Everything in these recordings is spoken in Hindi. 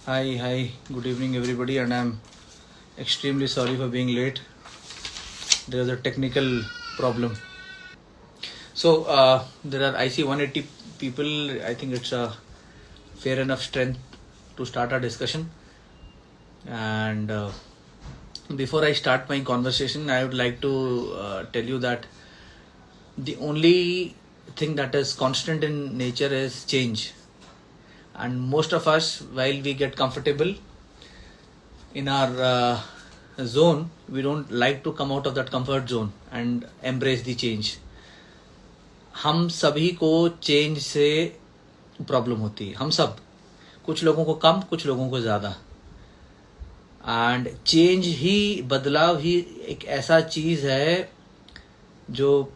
Hi, good evening, everybody, and I'm extremely sorry for being late. There was a technical problem. So, there are, I see 180 people. I think it's a fair enough strength to start our discussion. And before I start my conversation, I would like to tell you that the only thing that is constant in nature is change. And most of us, while we get comfortable in our zone, we don't like to come out of that comfort zone and embrace the change. हम सभी को चेंज से प्रॉब्लम होती है, हम सब, कुछ लोगों को कम, कुछ लोगों को ज़्यादा. एंड चेंज ही, बदलाव ही एक ऐसा चीज़ है जो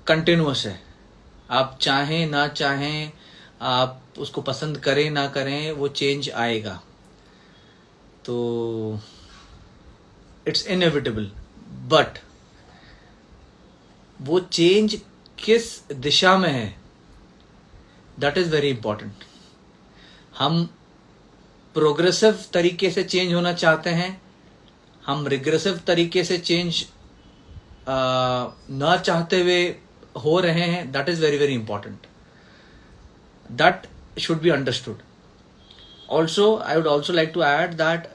कंटिन्यूस है. आप चाहें ना चाहें, आप उसको पसंद करें ना करें, वो चेंज आएगा. तो इट्स इनएविटेबल. बट वो चेंज किस दिशा में है, दैट इज वेरी इंपॉर्टेंट. हम प्रोग्रेसिव तरीके से चेंज होना चाहते हैं, हम रिग्रेसिव तरीके से चेंज ना चाहते हुए हो रहे हैं, that is very very important. That should be understood. Also I would also like to add that,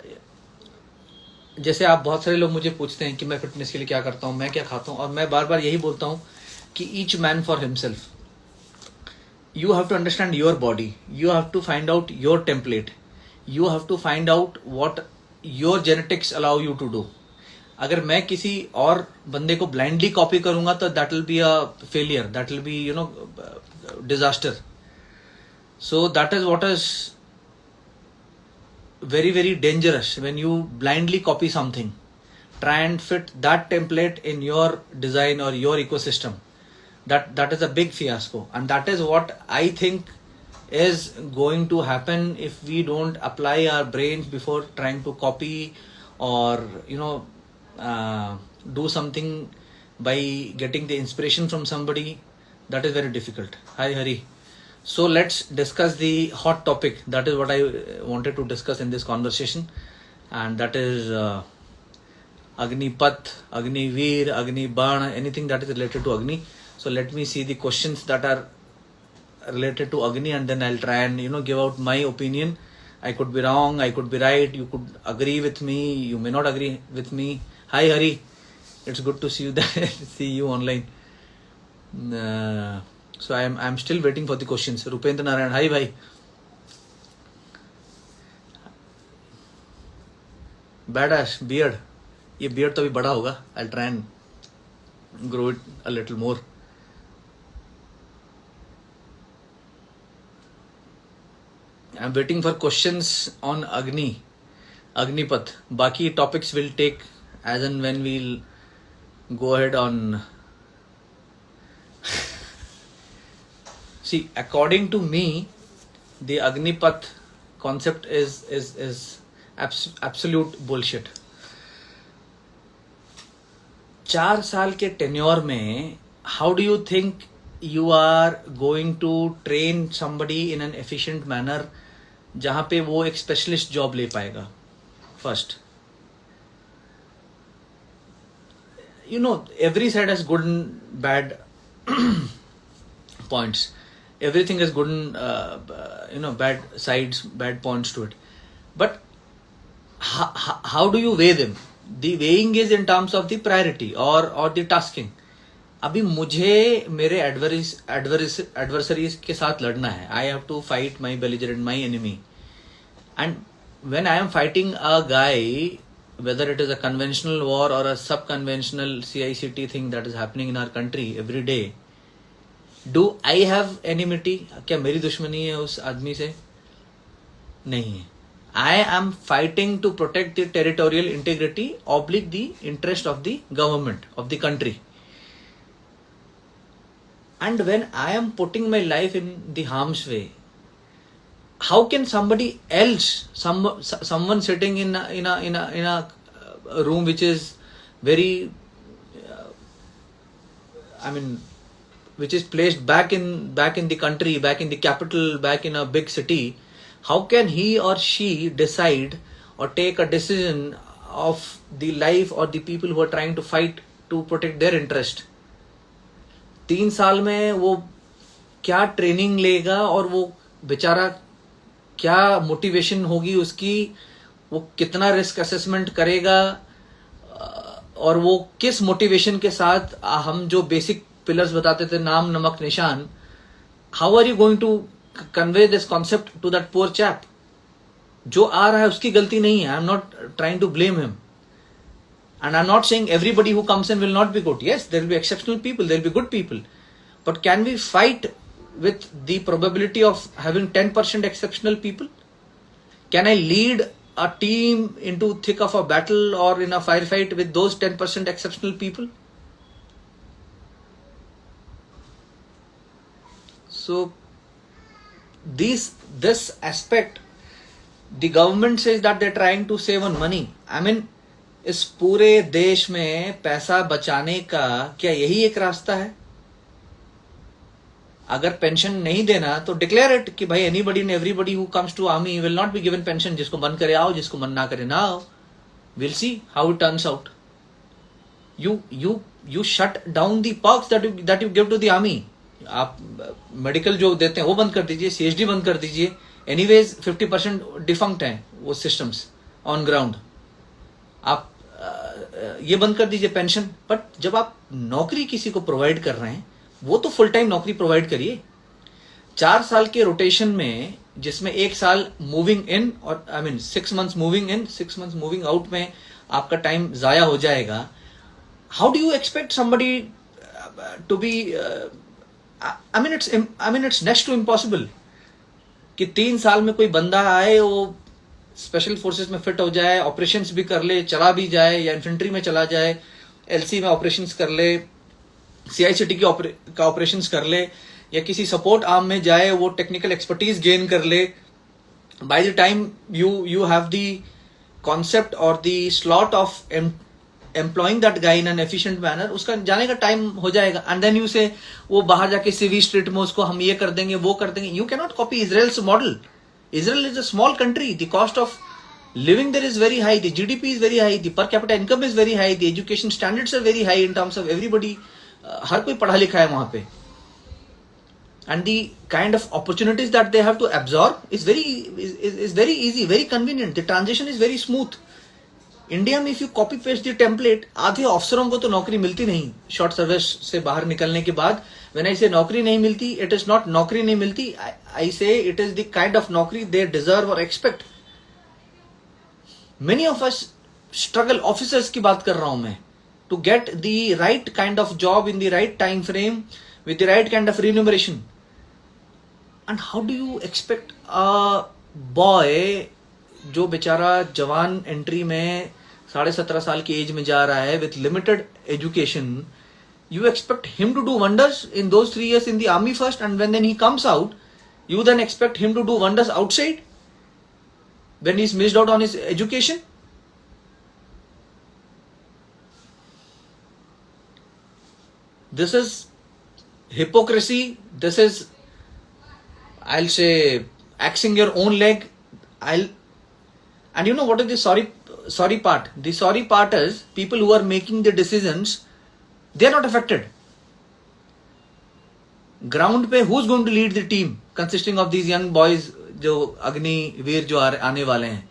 जैसे आप बहुत सारे लोग मुझे पूछते हैं कि मैं फिटनेस के लिए क्या करता हूँ, मैं क्या खाता हूँ, और मैं बार बार यही बोलता हूँ कि each man for himself. You have to understand your body, you have to find out your template, you have to find out what your genetics allow you to do. अगर मैं किसी और बंदे को ब्लाइंडली कॉपी करूंगा तो that will be a failure, that will be disaster. So that is what is very very dangerous. When you blindly copy something, try and fit that template in your design or your ecosystem, that is a big fiasco. And that is what I think is going to happen if we don't apply our brains before trying to copy or do something by getting the inspiration from somebody. That is very difficult. Hi Hari. So let's discuss the hot topic. That is what I wanted to discuss in this conversation, and that is Agnipath, Agniveer, Agniban, anything that is related to Agni. So let me see the questions that are related to Agni, and then I'll try and give out my opinion. I could be wrong, I could be right. You could agree with me, you may not agree with me. Hi Hari, it's good to see you there. See you online. So I'm still waiting for the questions. Rupendra Narayan, hi bhai. Badass beard. ये beard तो अभी बड़ा होगा. I'll try and grow it a little more. I'm waiting for questions on Agni, Agnipath. बाकी topics will take as and when we'll go ahead on. See, according to me, the Agnipath concept is absolute bullshit. 4 साल के tenure में, how do you think you are going to train somebody in an efficient manner जहाँ पे वो एक specialist job ले पाएगा? First, every side has good and bad points. Everything is good and bad sides, bad points to it. But how do you weigh them? The weighing is in terms of the priority or the tasking. अभी मुझे मेरे adversaries के साथ लड़ना है. I have to fight my belligerent, my enemy. And when I am fighting a guy, whether it is a conventional war or a sub-conventional CICT thing that is happening in our country every day, do I have enmity? क्या मेरी दुश्मनी है उस आदमी से? नहीं है. I am fighting to protect the territorial integrity oblique the interest of the government of the country. And when I am putting my life in the harm's way, how can somebody else, someone sitting in a room which is very which is placed back in the country, back in the capital, back in a big city, how can he or she decide or take a decision of the life or the people who are trying to fight to protect their interest? 3 साल में वो क्या ट्रेनिंग लेगा और वो बेचारा क्या मोटिवेशन होगी उसकी, वो कितना रिस्क असेसमेंट करेगा, और वो किस मोटिवेशन के साथ हम जो बेसिक पिलर्स बताते थे, नाम नमक निशान, how are you going to convey this concept to that poor chap? जो आ रहा है उसकी गलती नहीं है. I am not trying to blame him. And I'm not saying everybody who comes in will not be good. Yes, there will be exceptional people, there will be good people. But can we fight with the probability of having 10% exceptional people? Can I lead a team into thick of a battle or in a firefight with those 10% exceptional people? So this aspect, the government says that they're trying to save on money. I mean, इस पूरे देश में पैसा बचाने का क्या यही एक रास्ता है? अगर पेंशन नहीं देना तो डिक्लेयर इट कि भाई anybody and everybody who comes to army will not be given pension. जिसको मन करे आओ, जिसको मन ना करे ना आओ. Will see how it turns out. You shut down the perks that you give to the army. आप मेडिकल जो देते हैं वो बंद कर दीजिए, CHD बंद कर दीजिए. एनीवेज 50% डिफंक्ट हैं वो सिस्टम्स ऑन ग्राउंड. आप ये बंद कर दीजिए पेंशन. बट जब आप नौकरी किसी को प्रोवाइड कर रहे हैं, वो तो फुल टाइम नौकरी प्रोवाइड करिए. 4 साल के रोटेशन में, जिसमें 1 साल मूविंग इन और 6 months moving in, 6 months moving out में आपका टाइम जाया हो जाएगा. How do you expect somebody to be, it's next to impossible कि 3 साल में कोई बंदा आए, वो स्पेशल फोर्सेस में फिट हो जाए, ऑपरेशंस भी कर ले, चला भी जाए, या इन्फेंट्री में चला जाए, LC में ऑपरेशंस कर ले, CICT का ऑपरेशंस कर ले, या किसी सपोर्ट आर्म में जाए, वो टेक्निकल एक्सपर्टीज गेन कर ले. By the time you have the concept और the slot of employing that guy in an efficient manner, उसका जाने का टाइम हो जाएगा. एंड देन यू से वो बाहर जाके CV स्ट्रीट में उसको हम ये कर देंगे, वो कर देंगे. You can not copy Israel's model. Israel is a small country. The cost of living there is very high. The GDP is very high. The per capita income is very high. The education standards are very high in terms of everybody. हर कोई पढ़ा लिखा है वहां पे. And the kind of opportunities that they have to absorb is very easy, very convenient. The transition is very smooth. India में if you copy paste the template, आधे अफसरों को तो नौकरी मिलती नहीं शॉर्ट सर्विस से बाहर निकलने के बाद. When I say नौकरी नहीं मिलती, it is not नौकरी नहीं मिलती. I say it is the kind of नौकरी they deserve or expect. Many of us struggle. Officers की बात कर रहा हूं मैं, to get the right kind of job in the right time frame with the right kind of remuneration. And how do you expect a boy जो बेचारा जवान एंट्री में 17.5 साल की एज में जा रहा है with limited education, you expect him to do wonders in those 3 years in the army first, and when then he comes out, you then expect him to do wonders outside when he's missed out on his education? This is hypocrisy. This is, I'll say, axing your own leg. And you know what is the sorry part? The sorry part is people who are making the decisions, they are not affected. Ground पे who's going to lead the team consisting of these young boys जो अग्निवीर जो आने वाले हैं?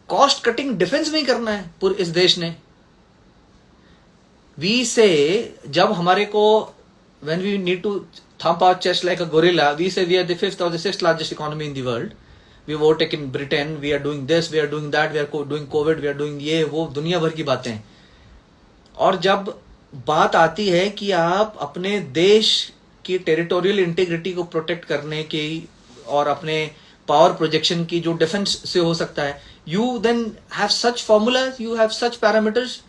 कॉस्ट कटिंग डिफेंस में ही करना है पूरे इस देश ने. We say, जब हमारे को when we need to thump our chest like a gorilla, we say we are the 5th or the 6th largest economy in the world. We've overtaken Britain. We are doing this, we are doing that, we are doing COVID, we are doing ये वो दुनिया भर की बातें. और जब बात आती है कि आप अपने देश की टेरिटोरियल इंटीग्रिटी को प्रोटेक्ट करने की और अपने पावर प्रोजेक्शन की जो डिफेंस से हो सकता है, you then have such formulas, you have such parameters,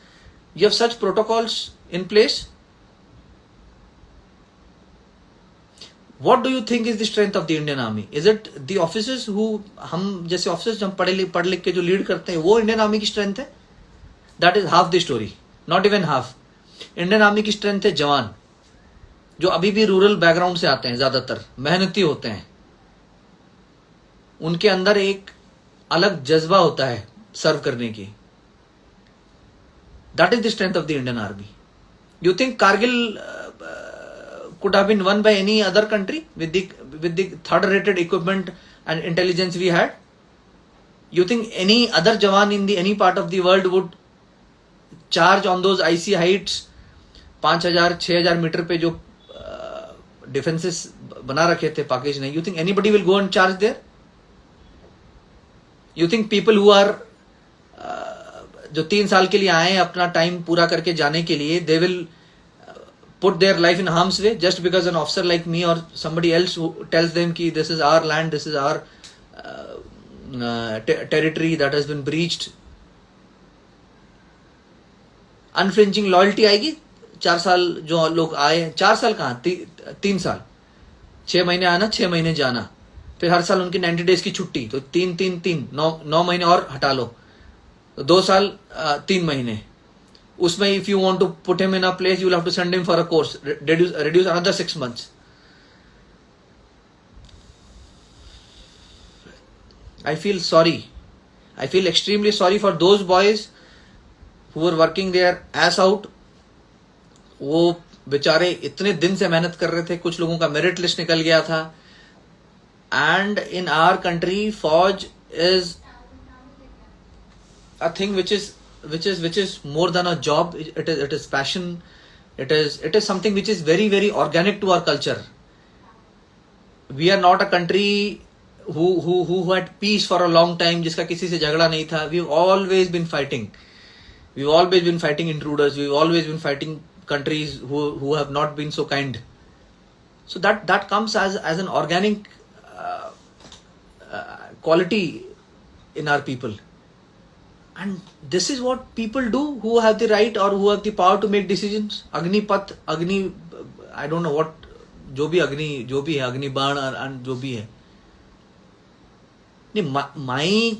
you have such protocols in place. What do you think is the strength of the Indian Army? Is it the officers who, हम जैसे officers जो हम पढ़ लिख के जो लीड करते हैं, वो इंडियन आर्मी की स्ट्रेंथ है? That is half the story, not even half. Indian army की स्ट्रेंथ है जवान, जो अभी भी रूरल बैकग्राउंड से आते हैं, ज्यादातर मेहनती होते हैं, उनके अंदर एक अलग जज्बा होता है सर्व करने की. That is the strength of the Indian Army. You think Kargil could have been won by any other country with the third-rated equipment and intelligence we had? You think any other Jawan in any part of the world would charge on those icy heights 5,000-6,000 metre पे जो डिफेंसेस बना रखे थे पाकिस्तान ने? You think anybody will go and charge there? You think people who are जो 3 साल के लिए आए हैं अपना टाइम पूरा करके जाने के लिए, they will put their life in harm's way just because an officer like me or somebody else who tells them ki this is our land, this is our territory that has been breached. Unflinching loyalty आएगी? 4 साल जो लोग आए, 4 साल कहाँ, 3 साल, 6 महीने आना, 6 महीने जाना, फिर हर साल उनकी 90 डेज की छुट्टी, तो 9 महीने और हटा लो, 2 साल 3 महीने. उसमें if you want to put him in a place you will have to send him for a course, reduce another 6 months. I feel sorry. I feel extremely sorry for those boys who were working their ass out. वो बेचारे इतने दिन से मेहनत कर रहे थे, कुछ लोगों का मेरिट लिस्ट निकल गया था. एंड इन आवर कंट्री फौज is a thing which is more than a job. It is passion. It is something which is very, very organic to our culture. We are not a country who had peace for a long time, जिसका किसी से झगड़ा नहीं था. We've always been fighting. We've always been fighting intruders. We've always been fighting countries who have not been so kind. So that comes as an organic quality in our people. And this is what people do who have the right or who have the power to make decisions. Agnipath, I don't know what, जो भी है, अग्निबाण and जो भी है. नहीं,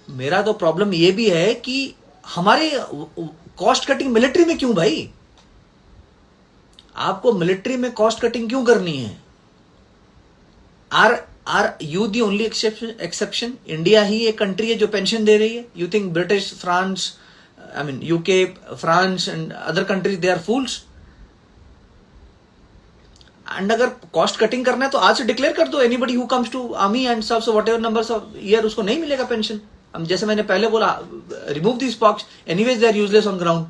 मेरा तो प्रॉब्लम ये भी है कि हमारे कॉस्ट कटिंग मिलिट्री में क्यों भाई? आपको मिलिट्री में कॉस्ट कटिंग क्यों करनी है? Are you the only exception? India ही एक कंट्री है जो पेंशन दे रही है. You think British, France, UK, France and other countries they are fools? And अगर कॉस्ट कटिंग करना है तो आज से डिक्लेयर कर दो, anybody who comes to army and सब, so whatever numbers of year, उसको नहीं मिलेगा पेंशन. जैसे मैंने पहले बोला, remove this spokes, anyways they are useless on ground.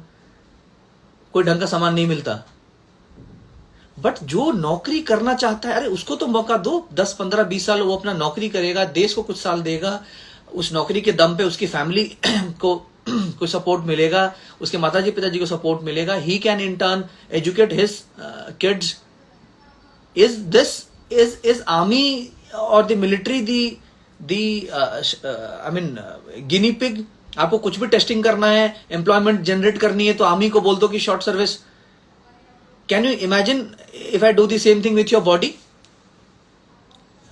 कोई ढंग का सामान नहीं मिलता. बट जो नौकरी करना चाहता है, अरे उसको तो मौका दो. 10, 15, 20 साल वो अपना नौकरी करेगा, देश को कुछ साल देगा, उस नौकरी के दम पे उसकी फैमिली को सपोर्ट मिलेगा, उसके माताजी पिताजी को सपोर्ट मिलेगा. He can in turn educate his kids. Is army और द मिलिट्री गिनी पिग? आपको कुछ भी टेस्टिंग करना है, एम्प्लॉयमेंट जनरेट करनी है, तो आर्मी को बोल दो कि short service. Can you imagine if I do the same thing with your body?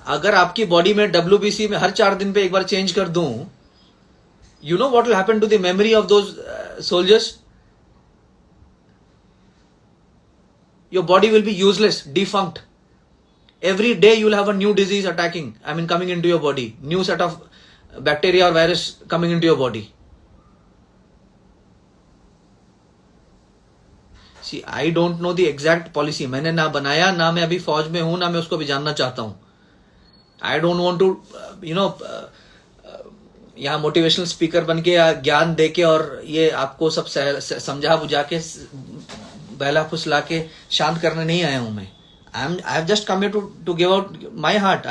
अगर आपकी बॉडी में WBC में हर 4 दिन पे एक बार चेंज कर दूं, you know what will happen to the memory of those soldiers? Your body will be useless, defunct. Every day you will have a new disease attacking, coming into your body. New set of bacteria or virus coming into your body. See, I don't know the exact policy. मैंने ना बनाया, ना मैं अभी फौज में हूं, ना मैं उसको भी जानना चाहता हूं. I don't want to, यहाँ मोटिवेशनल स्पीकर बन के या ज्ञान दे के और ये आपको सब समझा बुझा के बहला फुसला के शांत करने नहीं आया हूं मैं. I have just come here to give out my heart.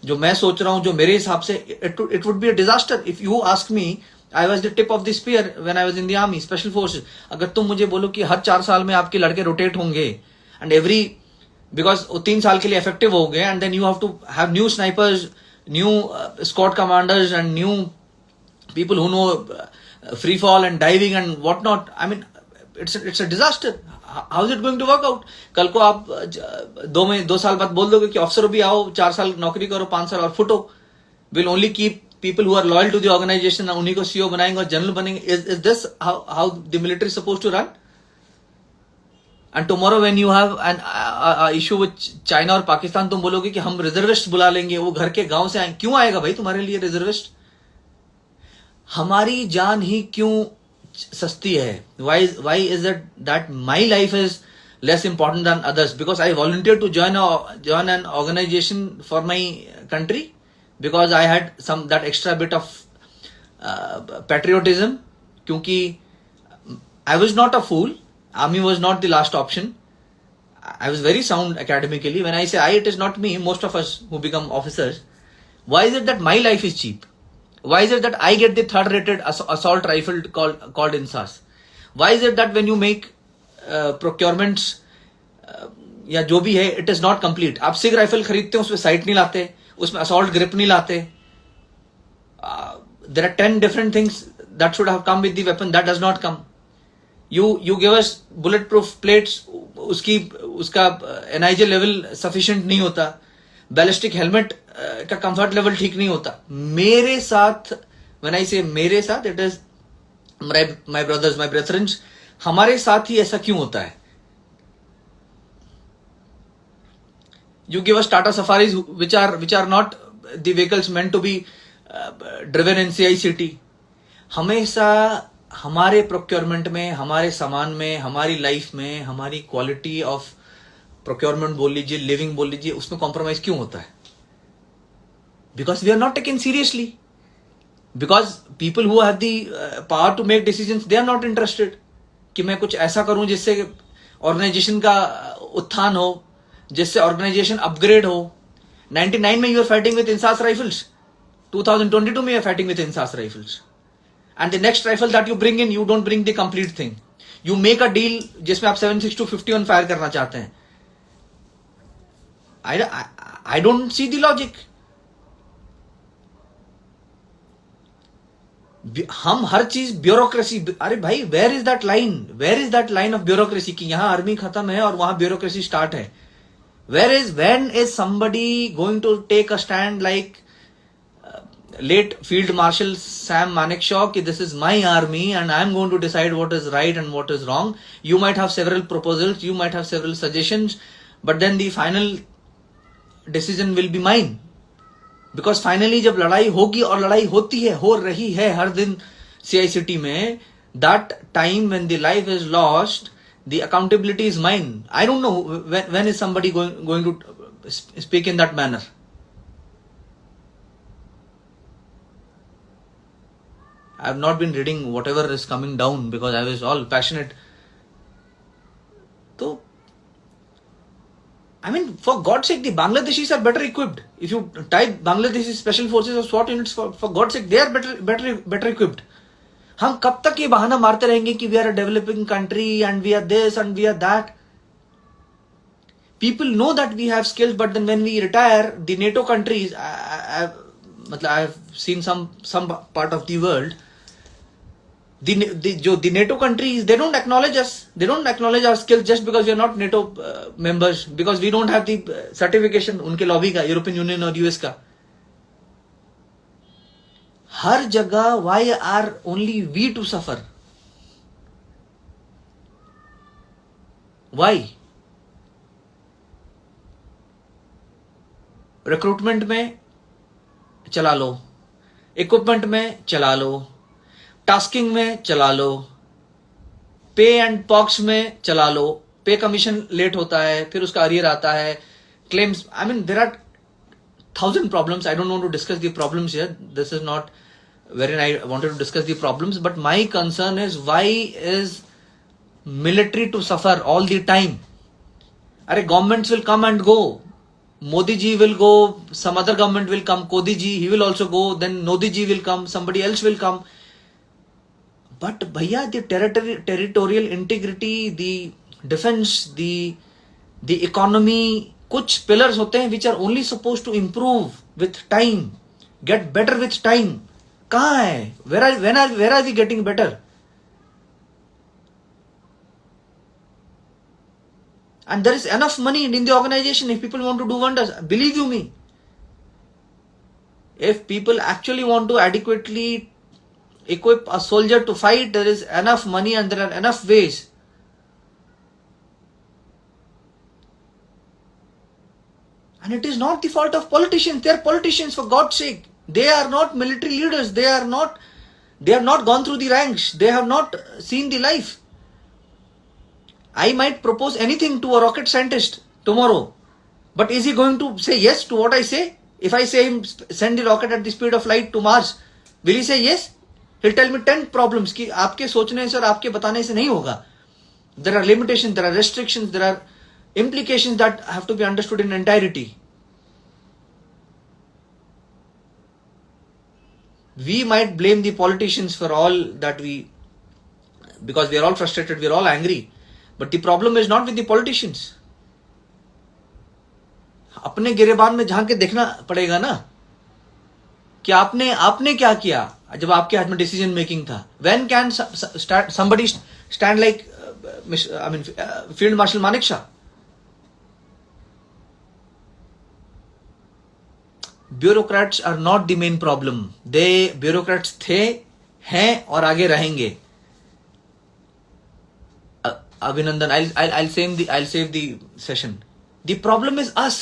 जो मैं सोच रहा हूँ, जो मेरे हिसाब से it would be a disaster if you ask me. I was the tip of the spear when I was in the army, special forces. अगर तुम मुझे बोलो कि हर 4 साल में आपके लड़के रोटेट होंगे and because 3 साल के लिए effective हो गए, and then you have to have new snipers, new squad commanders and new people who know free fall and diving and what not. It's a disaster. How is it going to work out? कल को आप 2 साल बाद बोल दोगे कि ऑफिसर भी आओ, 4 साल नौकरी करो, 5 साल और फुटो. Will only keep people who are loyal to the organisation, उन्हीं को CEO बनाएंगे और जनरल बनेंगे. Is this how the military suppose to run? And tomorrow when you have an issue with China और पाकिस्तान, तुम बोलोगे कि हम रिजर्विस्ट बुला लेंगे, वो घर के गांव से आए, क्यों आएगा भाई तुम्हारे लिए रिजर्विस्ट? हमारी जान ही क्यों सस्ती है? Why is it that my life is less important than others? Because I volunteered to join an organization for my country, because I had that extra bit of patriotism. Kyunki I was not a fool. Army was not the last option. I was very sound academically. When I say I, it is not me. Most of us who become officers. Why is it that my life is cheap? Why is it that I get the third rated assault rifle called INSAS? Why is it that when you make procurements या जो भी है, इट इज नॉट कंप्लीट? आप सिग राइफल खरीदते हो, उसमें साइट नहीं लाते, उसमें असॉल्ट ग्रिप नहीं लाते. There are 10 different things that should have come with the weapon, that does not come. You give us bullet proof plates, उसका एनआईजे लेवल सफिशिएंट नहीं होता, बैलिस्टिक हेलमेट का कंफर्ट लेवल ठीक नहीं होता. मेरे साथ, व्हेन आई से मेरे साथ, it is my brothers, my brethrens, हमारे साथ ही ऐसा क्यों होता है? You give us Tata Safaris which are not the vehicles meant to be driven in CICT. हमेशा हमारे प्रोक्योरमेंट में, हमारे सामान में, हमारी लाइफ में, हमारी क्वालिटी ऑफ प्रोक्योरमेंट बोल लीजिए, लिविंग बोल लीजिए, उसमें कॉम्प्रोमाइज क्यों होता है? Because we are not taken seriously. Because people who have the power to make decisions, they are not interested कि मैं कुछ ऐसा करूं जिससे ऑर्गेनाइजेशन का उत्थान हो, जिससे ऑर्गेनाइजेशन अपग्रेड हो. 99 में you are fighting with INSAS rifles, 2022 में you are fighting with INSAS rifles, and the next rifle that you bring in, you don't bring the complete thing. You make a deal जिसमें आप 7.62 51 फायर करना चाहते हैं. I don't see the logic. हम हर चीज ब्यूरोक्रेसी, अरे भाई, where is that line of bureaucracy कि यहां आर्मी खत्म है और वहां ब्यूरोक्रेसी स्टार्ट है? when is somebody going to take a stand like late Field Marshal Sam Manekshaw ki this is my army and I am going to decide what is right and what is wrong. You might have several proposals, you might have several suggestions, but then the final decision will be mine. Because finally जब लड़ाई होगी, और लड़ाई होती है, हो रही है हर दिन CICT में, that time when the life is lost, the accountability is mine. I don't know when is somebody going to speak in that manner. I have not been reading whatever is coming down because I was all passionate. So, I mean, for God's sake, the Bangladeshis are better equipped. If you type Bangladeshi Special Forces or SWAT units, for God's sake, they are better equipped. हम कब तक ये बहाना मारते रहेंगे कि we are a developing country and we are this and we are that? People know that we have skills, but then when we retire, the NATO countries, मतलब I have seen some part of the world, जो the NATO countries, they don't acknowledge us, they don't acknowledge our skills just because we are not NATO members, because we don't have the certification उनके लॉबी का, यूरोपियन यूनियन और यूएस का. हर जगह why are only we to suffer? Why? Recruitment में चला लो, इक्विपमेंट में चला लो, टास्किंग में चला लो, पे एंड पॉक्स में चला लो. पे कमीशन लेट होता है, फिर उसका अरियर आता है, claims. I mean there are 1000 problems. I don't want to discuss the problems here. This is not wherein I wanted to discuss the problems, but my concern is, why is military to suffer all the time? Arey, governments will come and go. Modi ji will go, some other government will come, Kodi ji, he will also go, then Nodi ji will come, somebody else will come. But bhaiya, the territorial integrity, the defense, the economy, कुछ पिलर्स होते हैं which are only supposed to improve with time, get better with time. कहाँ है? Where are we getting better? And there is enough money in the organization if people want to do wonders. Believe you me, if people actually want to adequately equip a soldier to fight, there is enough money and there are enough ways. And it is not the fault of politicians. They are politicians, for God's sake. They are not military leaders. They have not gone through the ranks. They have not seen the life. I might propose anything to a rocket scientist tomorrow, but is he going to say yes to what I say? If I say him send the rocket at the speed of light to Mars, will he say yes? He'll tell me 10 problems कि आपके सोचने से और आपके बताने से नहीं होगा. There are limitations, there are restrictions, there are implications that have to be understood in entirety. We might blame the politicians for all that because we are all frustrated, we are all angry. But the problem is not with the politicians. अपने गिरेबान में झांक के देखना पड़ेगा ना कि आपने क्या किया जब आपके हाथ में डिसीजन मेकिंग था. When can somebody stand like Field Marshal Manekshaw? Bureaucrats are not the main problem. Bureaucrats थे, हैं और आगे रहेंगे. Abhinandan, I'll save the session. The problem is us.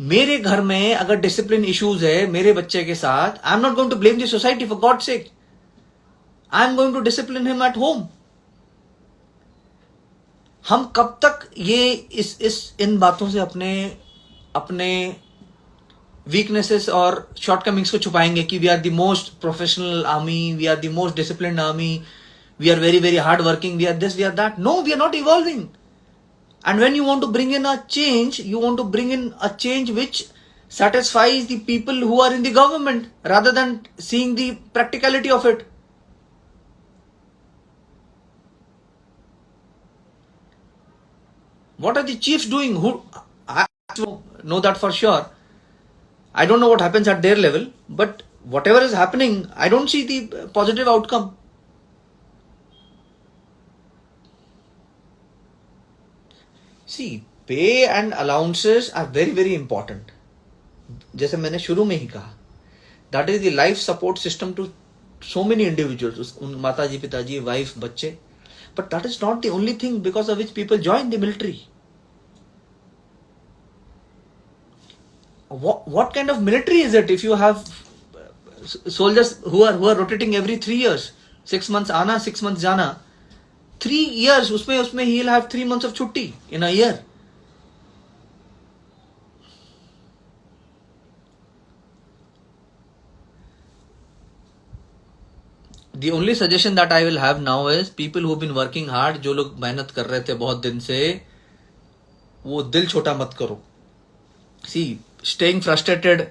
मेरे घर में अगर डिसिप्लिन इश्यूज है मेरे बच्चे के साथ, I am not going to blame the society, for God sake. I am going to discipline him at home. हम कब तक ये इन बातों से अपने वीकनेसेस और शॉर्टकमिंग्स को छुपाएंगे कि we are the most professional army, we are the most disciplined army, we are very, very hard working, we are this, we are that. No, we are not evolving. And when you want to bring in a change, you want to bring in a change which satisfies the people who are in the government rather than seeing the practicality of it. What are the chiefs doing? I know that for sure. I don't know what happens at their level, but whatever is happening, I don't see the positive outcome. See, pay and allowances are very, very important. जैसे मैंने शुरू में ही कहा, that is the life support system to so many individuals, माता जी, पिताजी, wife, बच्चे. But that is not the only thing because of which people join the military. What kind of military is it if you have soldiers who are rotating every 3 years, 6 months आना, 6 months जाना, 3 years, उसमें he'll have 3 months of छुट्टी in a year. The only suggestion that I will have now is people who've been working hard, जो लोग मेहनत कर रहे थे बहुत दिन से, वो दिल छोटा मत करो. See, staying frustrated,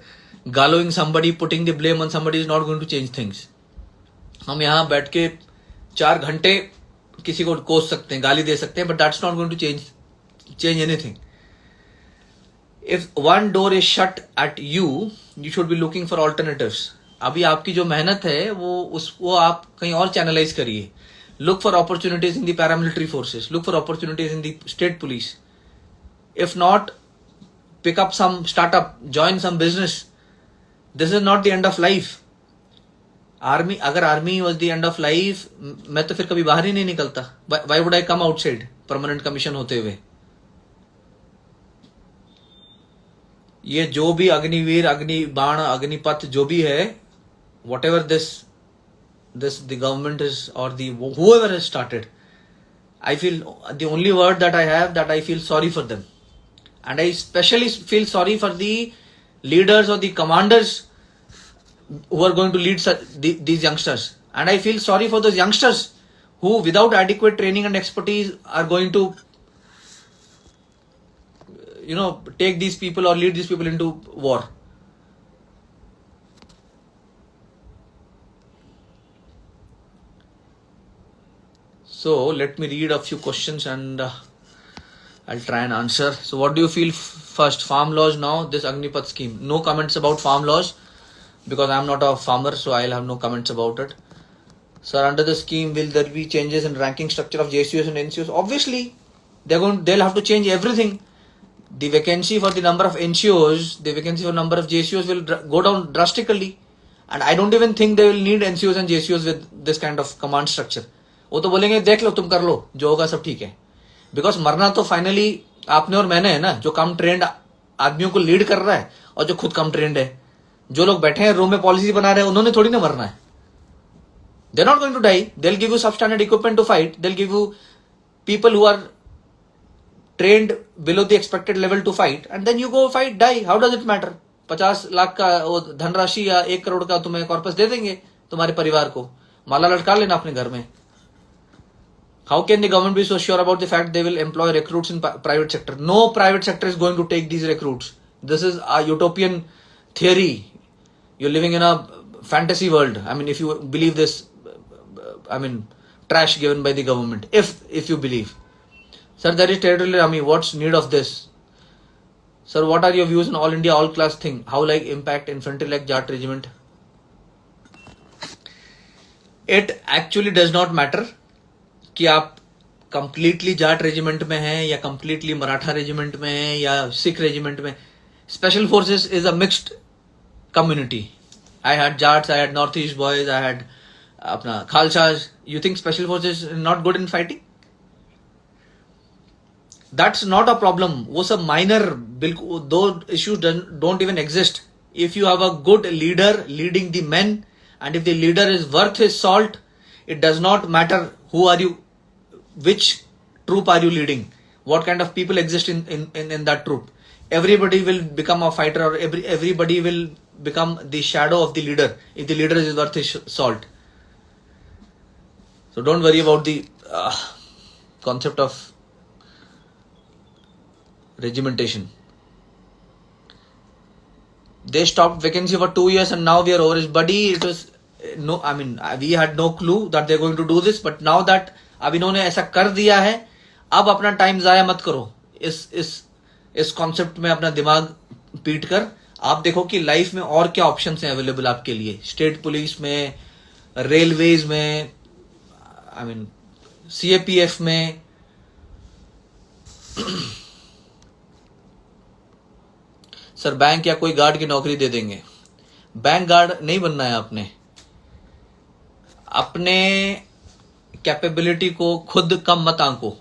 gallowing somebody, putting the blame on somebody is not going to change things. हम यहाँ बैठ के 4 घंटे किसी को कोस सकते हैं, गाली दे सकते हैं, but that's not going to change anything. If one door is shut at you, you should be looking for alternatives. अभी आपकी जो मेहनत है वो आप कहीं और चैनलाइज करिए. Look for opportunities in the paramilitary forces. Look for opportunities in the state police. If not, pick up some startup, join some business. This is not the end of life. अगर army was the end of life, मैं तो फिर कभी बाहर ही नहीं निकलता. Why would I come outside permanent commission होते हुए? ये जो भी अग्निवीर, अग्निबाण, अग्निपथ जो भी है, what ever this the government is और whoever has started, I feel the only word that I have, that I feel sorry for them. And I especially feel sorry for the leaders or the commanders who are going to lead these youngsters. And I feel sorry for those youngsters who, without adequate training and expertise, are going to, take these people or lead these people into war. So let me read a few questions and I'll try and answer. So what do you feel first? Farm laws now, this Agnipath scheme. No comments about farm laws because I'm not a farmer, so I'll have no comments about it. Sir, under the scheme, will there be changes in ranking structure of JCOs and NCOs? Obviously, they'll have to change everything. The vacancy for the number of NCOs, the vacancy for number of JCOs will go down drastically. And I don't even think they will need NCOs and JCOs with this kind of command structure. वो तो बोलेंगे देख लो, तुम कर लो, जो होगा सब ठीक है. बिकॉज मरना तो फाइनली आपने और मैंने है ना, जो कम ट्रेंड आदमियों को लीड कर रहा है और जो खुद कम ट्रेंड है. जो लोग बैठे हैं रूम में पॉलिसी बना रहे हैं उन्होंने थोड़ी ना मरना है. They're not going to die. They'll give you substandard equipment to fight. They'll give you people who are trained below the expected level to fight, and then you go fight, die. How does it matter? 50 lakh का वो धनराशि या 1 करोड़ का तुम्हें कॉर्पस दे देंगे तुम्हारे परिवार को. माला लटका लेना अपने घर में. How can the government be so sure about the fact they will employ recruits in private sector? No private sector is going to take these recruits. This is a utopian theory. You're living in a fantasy world. I mean, if you believe this, I mean, trash given by the government. If you believe, sir, there is territorial army. What's need of this, sir? What are your views on all India all class thing? How like impact infantry like Jat regiment? It actually does not matter कि आप completely जाट रेजिमेंट में हैं या completely मराठा रेजिमेंट में हैं या सिख रेजिमेंट में. Special forces is a mixed community. I had Jats, I had Northeast boys, I had अपना खालसाज. You think special forces is not good in fighting? That's not a problem. वो सब minor, बिल्कुल those issues don't even exist. If you have a good leader leading the men, and if the leader is worth his salt, it does not matter who are you, which troop are you leading, what kind of people exist in that troop. Everybody will become a fighter, or everybody will become the shadow of the leader if the leader is worth his salt. So don't worry about the concept of regimentation. They stopped vacancy for 2 years and now we are over it. Buddy, it was no, I mean, we had no clue that they're going to do this, but now that अब इन्होंने ऐसा कर दिया है, अब अपना टाइम जाया मत करो इस कॉन्सेप्ट में अपना दिमाग पीट कर. आप देखो कि लाइफ में और क्या ऑप्शंस हैं अवेलेबल आपके लिए. स्टेट पुलिस में, रेलवेज में, आई मीन सीएपीएफ में. सर बैंक या कोई गार्ड की नौकरी दे देंगे. बैंक गार्ड नहीं बनना है आपने. अपने कैपेबिलिटी को खुद कम मत आंको.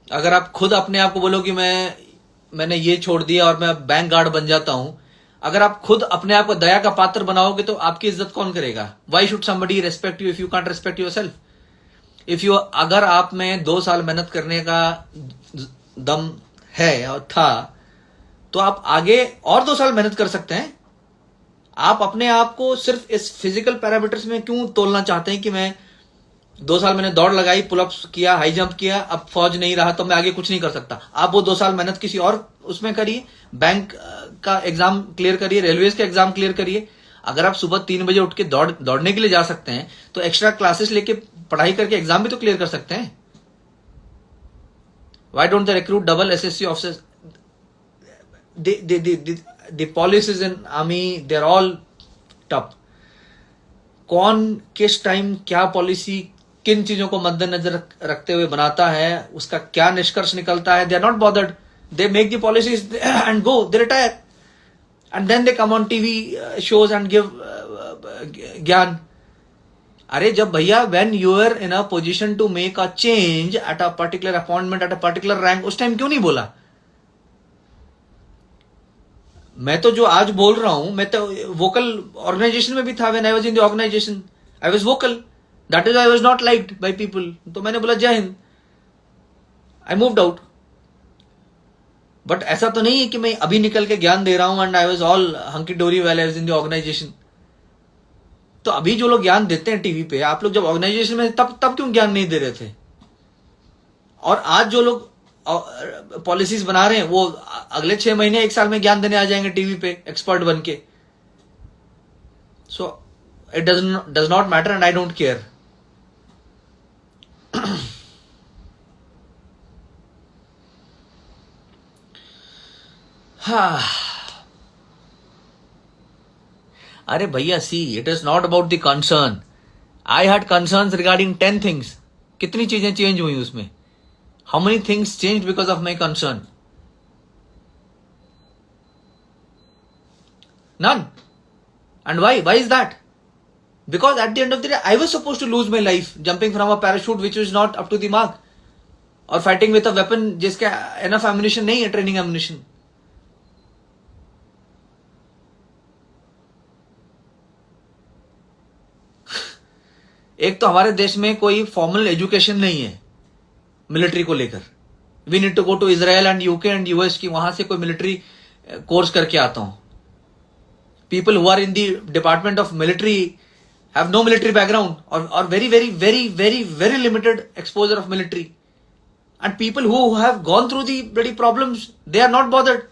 अगर आप खुद अपने आप को बोलो कि मैंने ये छोड़ दिया और मैं बैंक गार्ड बन जाता हूं, अगर आप खुद अपने आप को दया का पात्र बनाओगे तो आपकी इज्जत कौन करेगा? Why should somebody respect you if you can't respect yourself? If you, अगर आप में 2 साल मेहनत करने का दम है और था तो आप आगे और 2 साल मेहनत कर सकते हैं. आप अपने आप को सिर्फ इस फिजिकल पैरामीटर्स में क्यों तोलना चाहते हैं कि मैं 2 साल मैंने दौड़ लगाई, पुलअप्स किया, हाई जंप किया, अब फौज नहीं रहा तो मैं आगे कुछ नहीं कर सकता. आप वो 2 साल मेहनत किसी और उसमें करिए, बैंक का एग्जाम क्लियर करिए, रेलवेज का एग्जाम क्लियर करिए. अगर आप सुबह 3 बजे उठ के दौड़ने के लिए जा सकते हैं तो एक्स्ट्रा क्लासेस लेके पढ़ाई करके एग्जाम भी तो क्लियर कर सकते हैं. Why don't they recruit double SSC officers? the policies in army, they're all tough. कौन किस टाइम क्या पॉलिसी किन चीजों को मद्देनजर रखते हुए बनाता है, उसका क्या निष्कर्ष निकलता है, they are not bothered. They make the policies and go, they retire and then they come on TV shows and give gyan. अरे जब भैया when you are in a position to make a change at a particular appointment at a particular rank, उस टाइम क्यों नहीं बोला? मैं तो जो आज बोल रहा हूं, मैं तो वोकल ऑर्गेनाइजेशन में भी था. When I was in the organisation I was vocal. That is I was not liked by people. तो मैंने बोला Jai Hind, I moved out. But ऐसा तो नहीं है कि मैं अभी निकल के ज्ञान दे रहा हूं and I was all hunky dory when I was in the organisation. तो अभी जो लोग ज्ञान देते हैं टीवी पे, आप लोग जब ऑर्गेनाइजेशन में तब क्यों ज्ञान नहीं दे रहे थे? और आज जो लोग पॉलिसीज बना रहे हैं वो अगले 6 महीने 1 साल में ज्ञान देने आ जाएंगे टीवी पे एक्सपर्ट बन के. So it does not matter and I don't care. अरे भैया see, it is not about the concern. I had concerns regarding 10 things. कितनी चीजें चेंज हुई उसमें? How many things changed because of my concern? None. And why? Why is that? Because at the end of the day, I was supposed to lose my life jumping from a parachute which was not up to the mark, or fighting with a weapon जिसका enough ammunition नहीं है, training ammunition. एक तो हमारे देश में कोई फॉर्मल एजुकेशन नहीं है मिलिट्री को लेकर. We need to go to Israel and UK and US की वहां से कोई मिलिट्री कोर्स करके आता हूं. People who are in the department of military have no military background और very very very very very limited exposure of military. And people who have gone through the bloody problems, they are not bothered.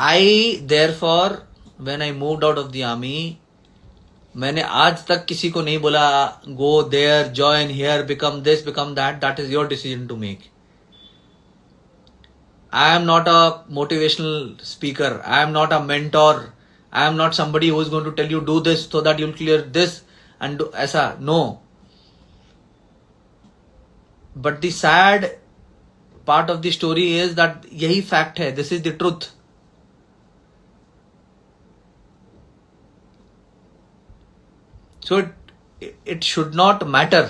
I therefore, when I moved out of the army, मैंने आज तक किसी को नहीं बोला go there, join here, become this, become that. That is your decision to make. I am not a motivational speaker. I am not a mentor. I am not somebody who is going to tell you do this so that you'll clear this and do ऐसा. No. But the sad part of the story is that यही fact है. This is the truth. So it should not matter.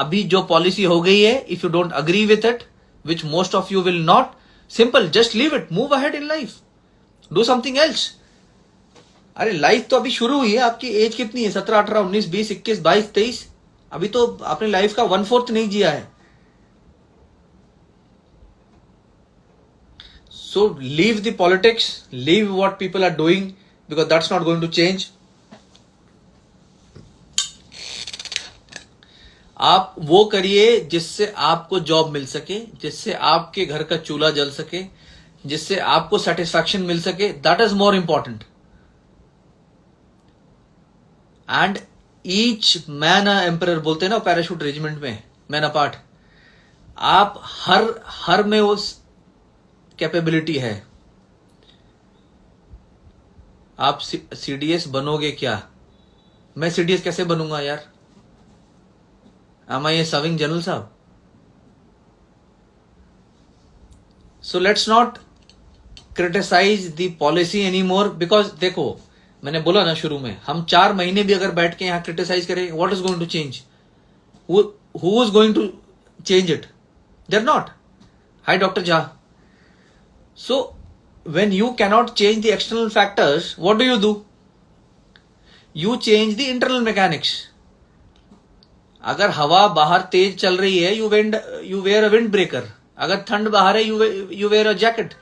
अभी जो policy हो गई है, if you don't agree with it, which most of you will not, simple, just leave it, move ahead in life, do something else. अरे लाइफ तो अभी शुरू हुई है. आपकी एज कितनी है? 17, 18, 19, 20, 21, 22, 23. अभी तो आपने लाइफ का 1/4 नहीं जिया है. So leave the politics, leave what people are doing, because that's not going to change. आप वो करिए जिससे आपको जॉब मिल सके, जिससे आपके घर का चूल्हा जल सके, जिससे आपको सेटिस्फैक्शन मिल सके. That is more important. And each man a emperor बोलते हैं ना पैराशूट रेजिमेंट में, मैन अ पार्ट. आप हर में उस कैपेबिलिटी है. आप सीडीएस बनोगे क्या? मैं सीडीएस कैसे बनूंगा यार? Am I a serving general साहब? So let's not criticize the policy anymore, because देखो मैंने बोला ना शुरू में, हम 4 महीने भी अगर बैठ के यहाँ क्रिटिसाइज करें, what is going to change? Who is going to change it? They're not. Hi Dr. Jha. So when you cannot change the external factors, what do? You change the internal mechanics. अगर हवा बाहर तेज चल रही है, you wear a wind breaker. अगर ठंड बाहर है, you wear a jacket.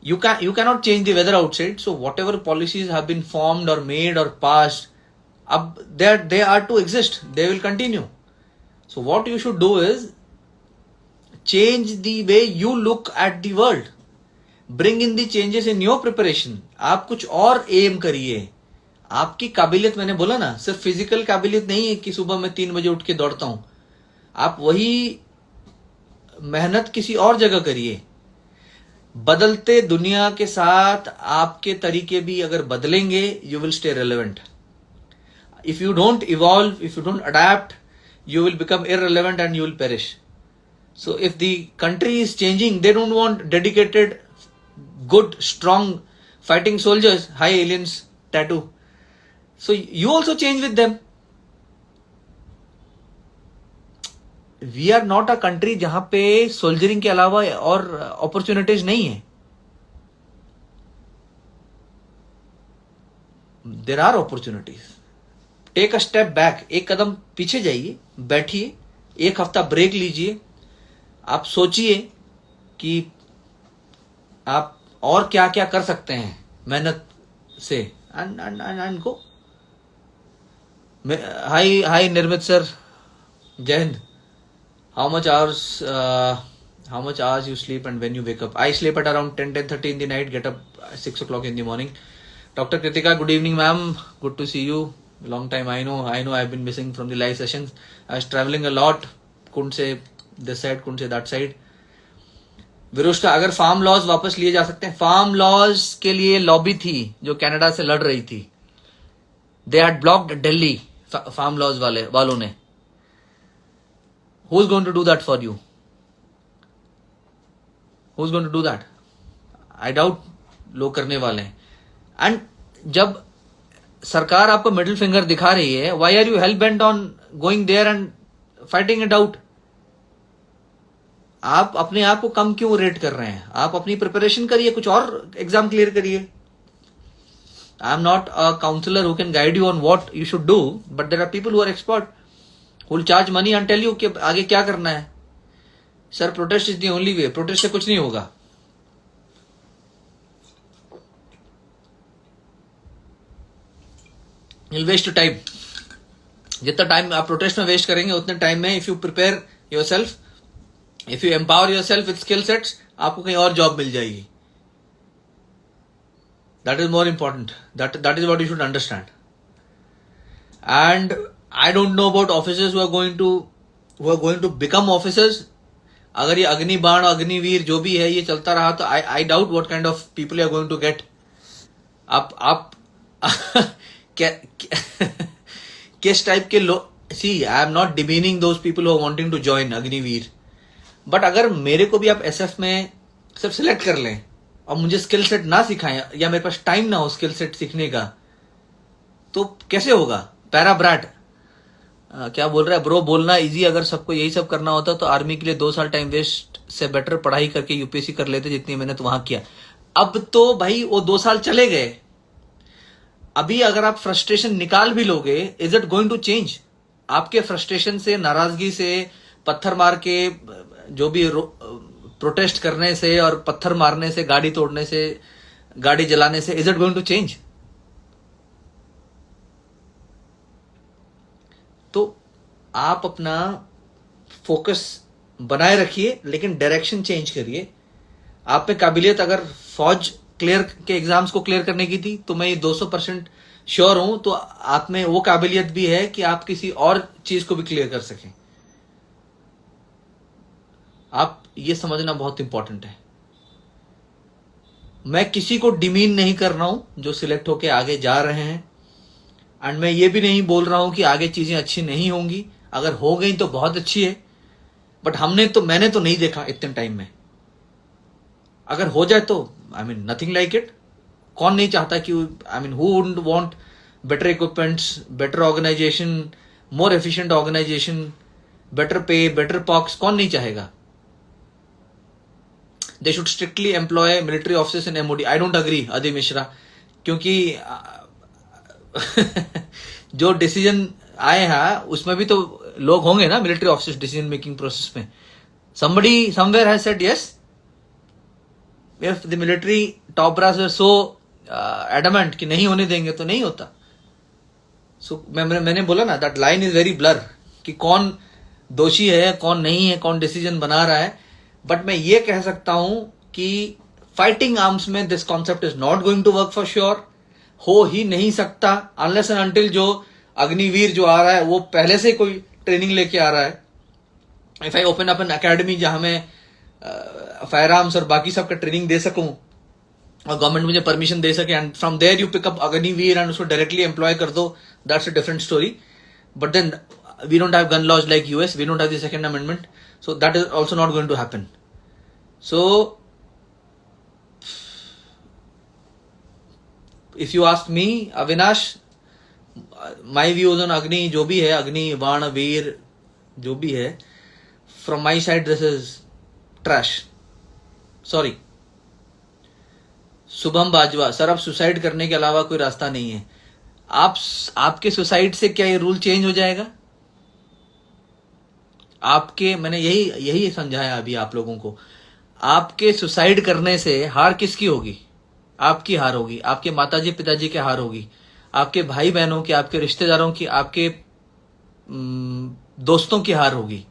You cannot change the weather outside. So whatever policies have been formed or made or passed, they are to exist. They will continue. So what you should do is change the way you look at the world. Bring in the changes in your preparation. आप कुछ और एम करिए. आपकी काबिलियत, मैंने बोला ना, सिर्फ फिजिकल काबिलियत नहीं है कि सुबह मैं 3 बजे उठ के दौड़ता हूं. आप वही मेहनत किसी और जगह करिए. बदलते दुनिया के साथ आपके तरीके भी अगर बदलेंगे, you will stay relevant. If you don't evolve, if you don't adapt, you will become irrelevant and you will perish. So if the country is changing, they don't want dedicated, good, strong fighting soldiers. Hi aliens tattoo. So you also change with them. We are not a country जहां पे सोल्जरिंग के अलावा और अपॉर्चुनिटीज नहीं है. There are opportunities. Take a step back. एक कदम पीछे जाइए, बैठिए, 1 हफ्ता ब्रेक लीजिए. आप सोचिए कि आप और क्या क्या कर सकते हैं मेहनत से. And go. हाय निर्मित सर, जय Hind. How much hours you sleep and when you wake up? I sleep at around 10:30 in the night, get up 6 o'clock in the morning. Dr. Kritika, good evening ma'am. Good to see you. Long time. I know I've been missing from the live sessions. I was traveling a lot. Couldn't say this side, couldn't say that side. विरुष्टा, अगर फार्म लॉज वापस लिए जा सकते हैं? फार्म लॉज के लिए लॉबी थी जो कनाडा से लड़ रही थी. They had blocked Delhi. Farm laws वालों ने. Who's going to do that for you? Who's going to do that? I doubt लोग करने वाले हैं. एंड जब सरकार आपको मिडिल फिंगर दिखा रही है, why are you hell bent on going there and fighting it out. आप अपने आप को कम क्यों रेट कर रहे हैं? आप अपनी प्रिपरेशन करिए, कुछ और एग्जाम क्लियर करिए। I am not a counsellor who can guide you on what you should do, but there are people who are expert who will charge money and tell you कि आगे क्या करना है। Sir protest is the only way, protest से कुछ नहीं होगा। you'll waste your time। जितना टाइम आप प्रोटेस्ट में वेस्ट करेंगे उतने टाइम में if you prepare yourself, if you empower your self with skill sets, आपको कहीं और जॉब मिल जाएगी। That is more important, that is what you should understand. And I don't know about officers who are going to become officers. अगर ये अग्निबाण अग्निवीर जो भी है ये चलता रहा तो I doubt what kind of people you are going to get. आप किस टाइप के लोग, see I am not demeaning those people who are wanting to join Agniveer, but अगर मेरे को भी आप एसएफ में सिर्फ सिलेक्ट कर लें और मुझे स्किल सेट ना सिखाएं या मेरे पास टाइम ना हो स्किल सेट सीखने का, तो कैसे होगा? पैरा ब्रैट क्या बोल रहा है ब्रो? बोलना इजी, अगर सबको यही सब करना होता तो आर्मी के लिए 2 साल टाइम वेस्ट से बेटर पढ़ाई करके यूपीएससी कर लेते जितनी मेहनत वहां किया। अब तो भाई वो 2 साल चले गए। अभी अगर आप फ्रस्ट्रेशन निकाल भी लोगे, is it going to change? आपके फ्रस्ट्रेशन से, नाराजगी से, पत्थर मार के, जो भी प्रोटेस्ट करने से और पत्थर मारने से, गाड़ी तोड़ने से, गाड़ी जलाने से, is it going to change? तो आप अपना फोकस बनाए रखिए, लेकिन डायरेक्शन चेंज करिए। आप में काबिलियत अगर फौज क्लियर के एग्जाम्स को क्लियर करने की थी तो मैं ये 200% श्योर हूं, तो आप में वो काबिलियत भी है कि आप किसी और चीज को भी क्लियर कर सकें। आप ये समझना बहुत इंपॉर्टेंट है। मैं किसी को डिमीन नहीं कर रहा हूं जो सिलेक्ट होके आगे जा रहे हैं, एंड मैं ये भी नहीं बोल रहा हूं कि आगे चीजें अच्छी नहीं होंगी। अगर हो गई तो बहुत अच्छी है, बट मैंने तो नहीं देखा इतने टाइम में। अगर हो जाए तो I mean nothing like it. कौन नहीं चाहता कि I mean who wouldn't want better equipments, better organisation, more efficient organisation, better pay, better perks, कौन नहीं चाहेगा? They should strictly employ military officers in MOD. I don't agree Aday Mishra, क्योंकि जो डिसीजन आए हैं उसमें भी तो लोग होंगे ना military officers decision making process में। somebody somewhere has said yes। if the military top brass are so adamant कि नहीं होने देंगे तो नहीं होता। so मैंने बोला ना, that line is very blur कि कौन दोषी है, कौन नहीं है, कौन डिसीजन बना रहा है। बट मैं ये कह सकता हूं कि फाइटिंग आर्म्स में this concept is not going to work for sure. हो ही नहीं सकता अनलेस एंड अनटिल जो अग्निवीर जो आ रहा है वो पहले से कोई ट्रेनिंग लेके आ रहा है। If I open up an academy जहां मैं फायर आर्म्स और बाकी सब का ट्रेनिंग दे सकूं और गवर्नमेंट मुझे परमिशन दे सके, and from there you pick up Agniveer and उसको डायरेक्टली एम्प्लॉय कर दो, that's a different story. But then we don't have gun laws like US, we don't have the second amendment, so that is also not going to happen. So if you ask me, Avinash, my views on Agni जो भी है, अग्नि बाण वीर जो भी है, from my side this is trash, sorry। Shubham Bajwa, sir अब सुसाइड करने के अलावा कोई रास्ता नहीं है। आपके सुसाइड से क्या ये रूल चेंज हो जाएगा? आपके, मैंने यही समझाया अभी आप लोगों को, आपके सुसाइड करने से हार किसकी होगी? आपकी हार होगी, आपके माताजी पिताजी की हार होगी, आपके भाई बहनों की, आपके रिश्तेदारों की, आपके दोस्तों की हार होगी।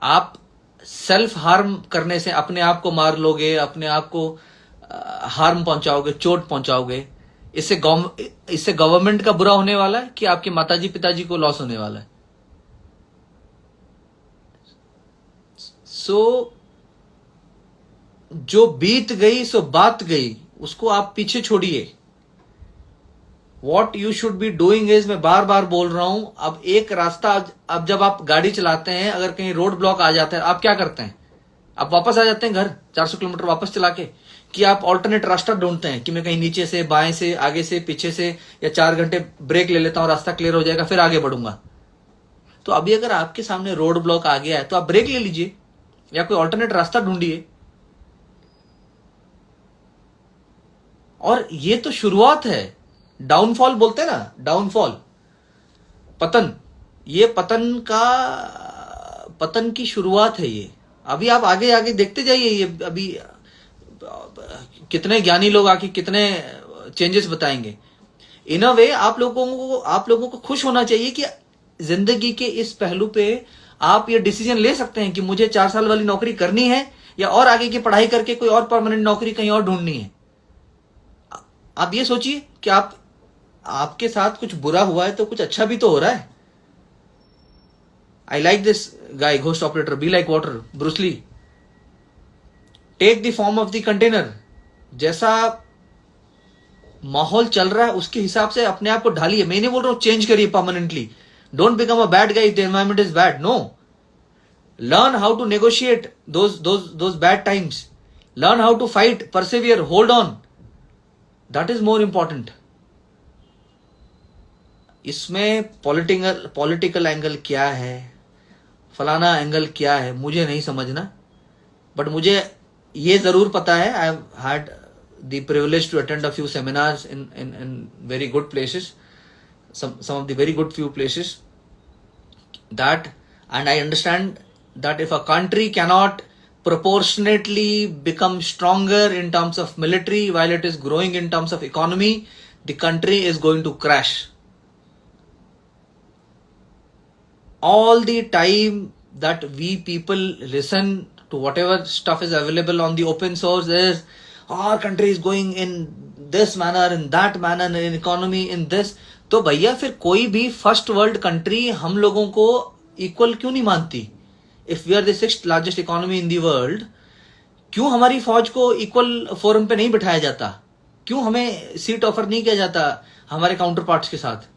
आप सेल्फ हार्म करने से अपने आप को मार लोगे, अपने आप को हार्म पहुंचाओगे, चोट पहुंचाओगे। इससे गवर्नमेंट का बुरा होने वाला है कि आपके माताजी पिताजी को लॉस होने वाला है। सो जो बीत गई सो बात गई, उसको आप पीछे छोड़िए। What you should be doing is, मैं बार बार बोल रहा हूं, अब एक रास्ता, अब जब आप गाड़ी चलाते हैं, अगर कहीं रोड ब्लॉक आ जाता है, आप क्या करते हैं? आप वापस आ जाते हैं घर 400 किलोमीटर वापस चला के, कि आप ऑल्टरनेट रास्ता ढूंढते हैं कि मैं कहीं नीचे से, बाएं से, आगे से, पीछे से, या 4 घंटे ब्रेक ले लेता हूं, रास्ता क्लियर हो जाएगा फिर आगे बढ़ूंगा। तो अभी अगर आपके सामने रोड ब्लॉक आ गया है तो आप ब्रेक ले लीजिए या कोई ऑल्टरनेट रास्ता ढूंढिए। और ये तो शुरुआत है, डाउनफॉल बोलते हैं ना, डाउनफॉल, पतन, ये पतन की शुरुआत है ये। अभी आप आगे आगे देखते जाइए, ये अभी कितने ज्ञानी लोग आके कितने चेंजेस बताएंगे। इन अ वे आप लोगों को खुश होना चाहिए कि जिंदगी के इस पहलू पे आप ये डिसीजन ले सकते हैं कि मुझे 4 साल वाली नौकरी करनी है या और आगे की पढ़ाई करके कोई और परमानेंट नौकरी कहीं और ढूंढनी है। आप ये सोचिए कि आपके साथ कुछ बुरा हुआ है तो कुछ अच्छा भी तो हो रहा है। I like this guy, ghost operator, be like water, Bruce Lee, take the form of the container. जैसा माहौल चल रहा है उसके हिसाब से अपने आप को ढालिए। मैं नहीं बोल रहा हूं चेंज करिए permanently, don't become a bad guy if the environment is bad, no, learn how to negotiate those bad times, learn how to fight, persevere, hold on, that is more important. इसमें पॉलिटिकल एंगल क्या है, फलाना एंगल क्या है, मुझे नहीं समझना, बट मुझे ये जरूर पता है, I have had the privilege to attend a few seminars in very good places, some of the very good few places, that, and I understand that if a country cannot proportionately become stronger in terms of military while it is growing in terms of economy, the country is going to crash. All the time that we people listen to whatever stuff is available on the open source is our country is going in this manner, in that manner, in economy, in this, तो भैया फिर कोई भी फर्स्ट वर्ल्ड कंट्री हम लोगों को इक्वल क्यों नहीं मानती? If we are the 6th largest economy in the world, क्यों हमारी फौज को इक्वल फोरम पे नहीं बिठाया जाता? क्यों हमें सीट ऑफर नहीं किया जाता हमारे काउंटर पार्ट्स के साथ?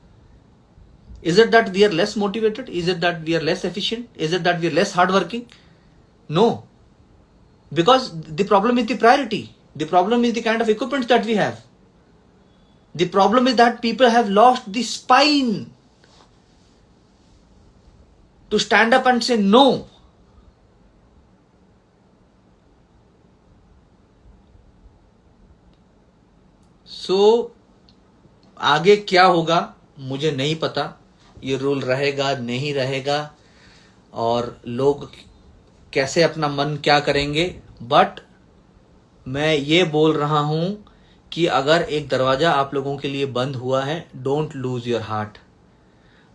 Is it that we are less motivated? Is it that we are less efficient? Is it that we are less hard working? No, because the problem is the priority, the problem is the kind of equipments that we have. The problem is that people have lost the spine to stand up and say no. So, आगे क्या होगा मुझे नहीं पता, ये रूल रहेगा नहीं रहेगा और लोग कैसे अपना मन क्या करेंगे, बट मैं ये बोल रहा हूं कि अगर एक दरवाजा आप लोगों के लिए बंद हुआ है, don't lose your heart,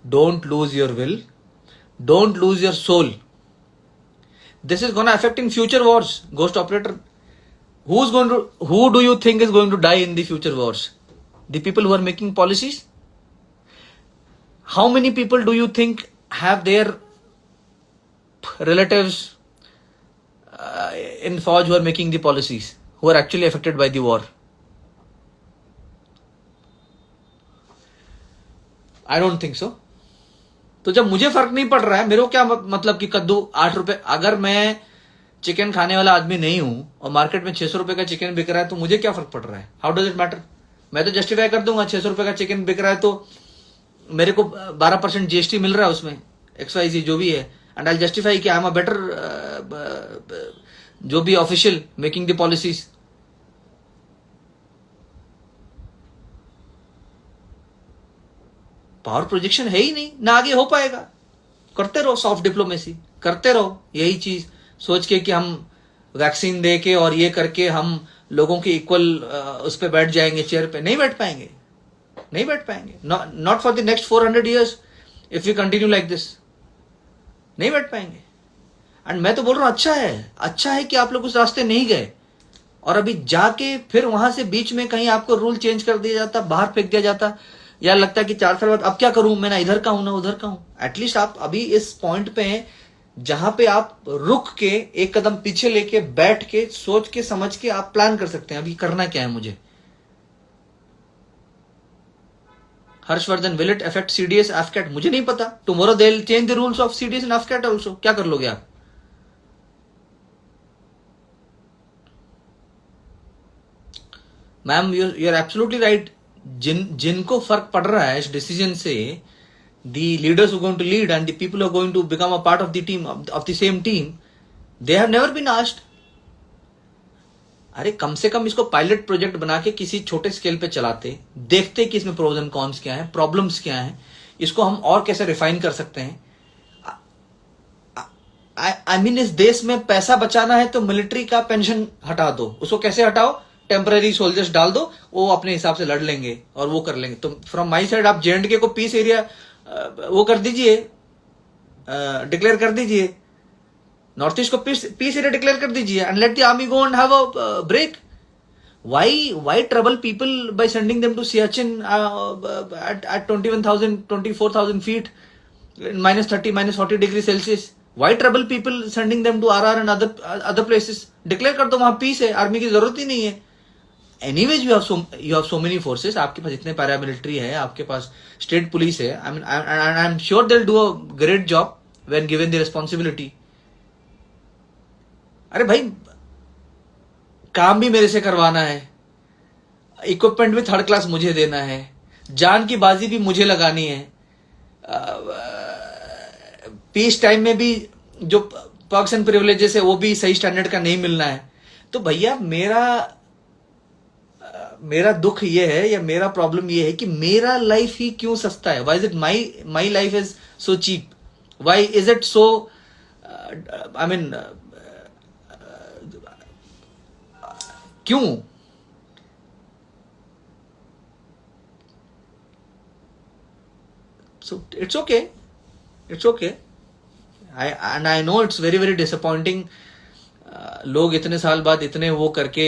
don't lose your will, don't lose your soul. This is gonna affect in future wars. Ghost operator, who do you think is going to die in the future wars? The people who are making policies? How many people do you think have their relatives in Fauj who are making the policies, who are actually affected by the war? I don't think so. तो जब मुझे फर्क नहीं पड़ रहा है, मेरे को क्या मतलब कि कद्दू 8 रुपए, अगर मैं चिकन खाने वाला आदमी नहीं हूं और मार्केट में 600 रुपए का चिकन बिक रहा है तो मुझे क्या फर्क पड़ रहा है? How does it matter? मैं तो जस्टिफाई कर दूंगा, 600 रुपए का चिकन बिक रहा है तो मेरे को 12% जीएसटी मिल रहा है उसमें, XYZ जो भी है, एंड आई जस्टिफाई कि आई एम अ बेटर जो भी official making the policies. Power projection है ही नहीं, ना आगे हो पाएगा. करते रहो सॉफ्ट डिप्लोमेसी, करते रहो यही चीज सोच के कि हम वैक्सीन दे के और ये करके हम लोगों के इक्वल उस पर बैठ जाएंगे, चेयर पे. नहीं बैठ पाएंगे, नहीं बैठ पाएंगे. Not for the next 400 years if you continue like this. नहीं बैठ पाएंगे. एंड मैं तो बोल रहा हूं अच्छा है कि आप लोग उस रास्ते नहीं गए और अभी जाके फिर वहां से बीच में कहीं आपको रूल चेंज कर दिया जाता, बाहर फेंक दिया जाता, या लगता है कि 4 साल बाद अब क्या करूं, मैं ना इधर का हूं ना उधर का हूं. एटलीस्ट आप अभी इस पॉइंट पे हैं जहां पे आप रुक के एक कदम पीछे लेके बैठ के सोच के समझ के आप प्लान कर सकते हैं अभी करना क्या है मुझे. Harshvardhan, will it affect CDS AFCAT? मुझे नहीं पता. Tomorrow they will change the rules of CDS and AFCAT also. क्या कर लोगे आप? Ma'am, you are absolutely right. जिनको फर्क पड़ रहा है इस डिसीजन से, the leaders who are going to lead and the people who are going to become a part of the team, of the same team, they have never been asked. अरे कम से कम इसको पायलट प्रोजेक्ट बना के किसी छोटे स्केल पे चलाते, देखते कि इसमें प्रोज एंड कॉन्स क्या है, प्रॉब्लम्स क्या है, इसको हम और कैसे रिफाइन कर सकते हैं. आई मीन इस देश में पैसा बचाना है तो मिलिट्री का पेंशन हटा दो. उसको कैसे हटाओ? टेम्पररी सोल्जर्स डाल दो, वो अपने हिसाब से लड़ लेंगे और वो कर लेंगे. तो फ्रॉम माई साइड आप JNK को पीस एरिया वो कर दीजिए, डिक्लेयर कर दीजिए. नॉर्थ ईस्ट को पीस एरिया डिक्लेयर कर दीजिए and let the army go and have a break. Why trouble people by sending them to Siachen at 21,000, 24,000 feet in -30, -40 degrees Celsius? Why trouble people sending them to RR and other places? Declare कर दो, वहां पीस है, आर्मी की जरूरत ही नहीं है. Anyways, you have so many forces. आपके पास इतने पैरामिलिट्री है, आपके पास स्टेट पुलिस है. I mean, I'm sure they'll do a great job when given the responsibility. अरे भाई काम भी मेरे से करवाना है, इक्विपमेंट भी थर्ड क्लास मुझे देना है, जान की बाजी भी मुझे लगानी है, पीस टाइम में भी जो पर्क्स एंड प्रिविलेजेस है वो भी सही स्टैंडर्ड का नहीं मिलना है. तो भैया मेरा दुख ये है या मेरा प्रॉब्लम ये है कि मेरा लाइफ ही क्यों सस्ता है. Why is it my life is so cheap? Why is it so I mean क्यों? So it's okay. I know it's very disappointing. लोग इतने साल बाद इतने वो करके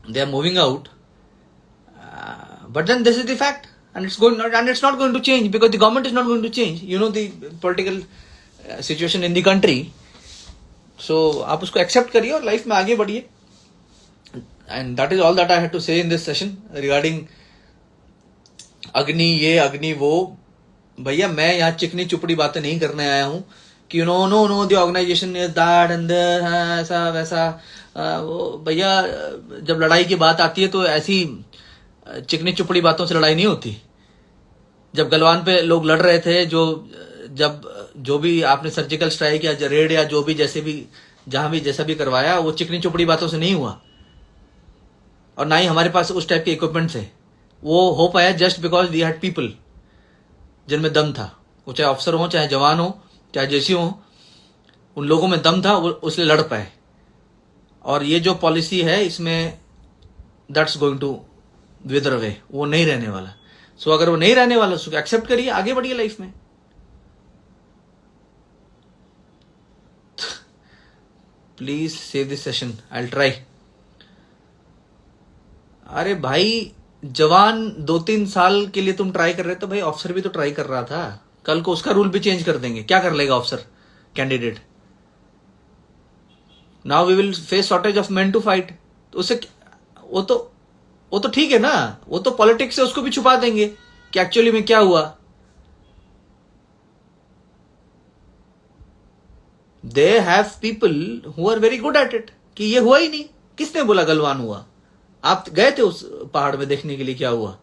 they are moving out, but then this is the fact, and it's not going to change because the government is not going to change. You know the political situation in the country. So आप उसको accept करिए और लाइफ में आगे बढ़िए. And that is all that I had to say in this session regarding अग्नि ये अग्नि वो. भैया मैं यहाँ चिकनी चुपड़ी बातें नहीं करने आया हूँ कि no the organisation is that and ऐसा वैसा. वो भैया जब लड़ाई की बात आती है तो ऐसी चिकनी चुपड़ी बातों से लड़ाई नहीं होती. जब गलवान पे लोग लड़ रहे थे, जो भी आपने सर्जिकल स्ट्राइक या रेड या जो भी जैसे भी जहां भी जैसा भी करवाया, वो चिकनी चुपड़ी बातों से नहीं हुआ और ना ही हमारे पास उस टाइप के इक्विपमेंट थे. वो हो पाया just because we had people जिनमें दम था. वो चाहे अफसर हो, चाहे जवान हो, चाहे जैसी हो, उन लोगों में दम था, वो उसलिए लड़ पाए. और ये जो पॉलिसी है इसमें that's going to wither away, वो नहीं रहने वाला. सो अगर वो नहीं रहने वाला उसको एक्सेप्ट करिए, आगे बढ़िए लाइफ में. Please save this session, I will try. अरे भाई जवान 2-3 साल के लिए तुम ट्राई कर रहे, तो भाई ऑफिसर भी तो ट्राई कर रहा था. कल को उसका रूल भी चेंज कर देंगे, क्या कर लेगा officer candidate? Now we will face shortage of men to fight. तो उससे वो तो ठीक है ना, वो तो पॉलिटिक्स से उसको भी छुपा देंगे कि एक्चुअली में क्या हुआ. They have people who are very good at it कि ये हुआ ही नहीं. किसने बोला गलवान हुआ? आप गए थे उस पहाड़ में देखने के लिए क्या हुआ?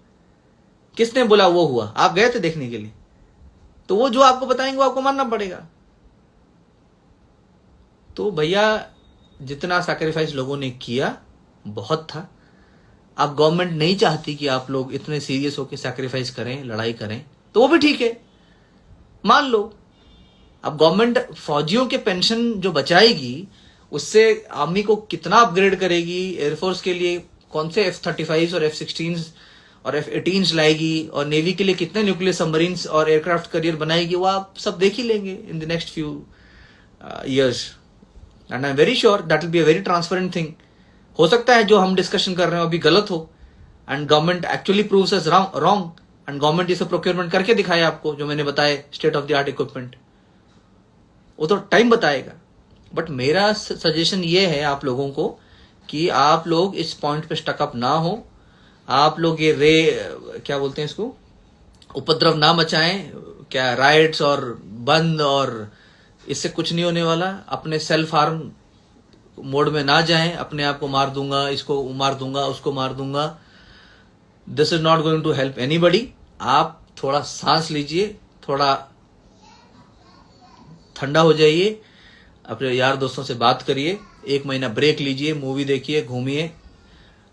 किसने बोला वो हुआ? आप गए थे देखने के लिए. तो वो जो आपको बताएंगे वो आपको मानना पड़ेगा. तो भैया जितना सैक्रिफाइस लोगों ने किया बहुत था. अब गवर्नमेंट नहीं चाहती कि आप लोग इतने सीरियस होकर सैक्रिफाइस करें, लड़ाई करें, तो वो भी ठीक है, मान लो. अब गवर्नमेंट फौजियों के पेंशन जो बचाएगी उससे आर्मी को कितना अपग्रेड करेगी, एयरफोर्स के लिए कौन से F-35 और F-16 और F-18 लाएगी, और नेवी के लिए कितने न्यूक्लियर सबमरीन्स और एयरक्राफ्ट करियर बनाएगी, वो आप सब देख ही लेंगे in the next few years. And I am very sure that will be a very transparent thing. हो सकता है जो हम डिस्कशन कर रहे हो अभी गलत हो and government actually proves us wrong and government इसे प्रोक्योरमेंट करके दिखाए आपको, जो मैंने बताया state of the art equipment. वो तो टाइम बताएगा. बट मेरा सजेशन ये है आप लोगों को कि आप लोग इस पॉइंट पे स्टकअप ना हो. आप लोग ये क्या बोलते हैं इसको, उपद्रव ना मचाएं. क्या राइट्स और बंद और इससे कुछ नहीं होने वाला. अपने सेल्फ हार्म मोड में ना जाएं, अपने आप को मार दूंगा, इसको मार दूंगा, उसको मार दूंगा. This is not going to help anybody. आप थोड़ा सांस लीजिए, थोड़ा ठंडा हो जाइए, अपने यार दोस्तों से बात करिए, 1 महीना ब्रेक लीजिए, मूवी देखिए, घूमिए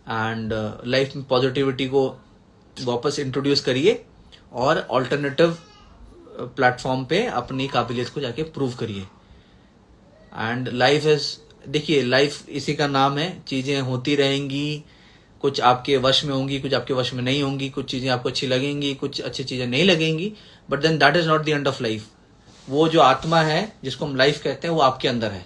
एंड लाइफ में पॉजिटिविटी को वापस इंट्रोड्यूस करिए और ऑल्टरनेटिव प्लेटफॉर्म पे अपनी काबिलियत को जाके प्रूव करिए। एंड लाइफ इज, देखिए लाइफ इसी का नाम है, चीजें होती रहेंगी, कुछ आपके वश में होंगी, कुछ आपके वश में नहीं होंगी, कुछ चीजें आपको अच्छी लगेंगी, कुछ अच्छी चीजें नहीं लगेंगी, but then that is not the end of life. वो जो आत्मा है जिसको हम लाइफ कहते हैं वो आपके अंदर है,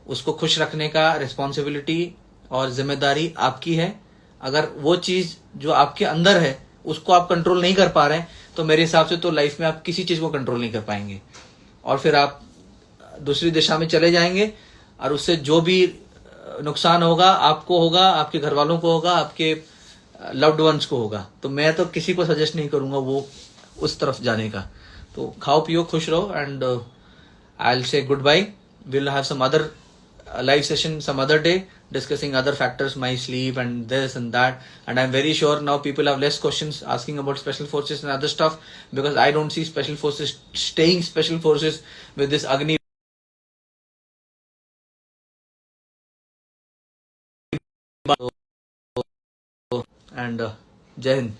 उसको खुश रखने का रिस्पॉन्सिबिलिटी और जिम्मेदारी आपकी है। अगर वो चीज जो आपके अंदर है उसको आप कंट्रोल नहीं कर पा रहे हैं तो मेरे हिसाब से तो लाइफ में आप किसी चीज को कंट्रोल नहीं कर पाएंगे और फिर आप दूसरी दिशा में चले जाएंगे और उससे जो भी नुकसान होगा आपको होगा, आपके घर वालों को होगा, आपके लव्ड वंस को होगा। तो मैं तो किसी को सजेस्ट नहीं करूंगा वो उस तरफ जाने का। तो खाओ पियो खुश रहो and I will say goodbye. Will have some other live session some other day discussing other factors, my sleep and this and that, and I'm very sure now people have less questions asking about special forces and other stuff because I don't see special forces staying special forces with this Agni and Jai Hind.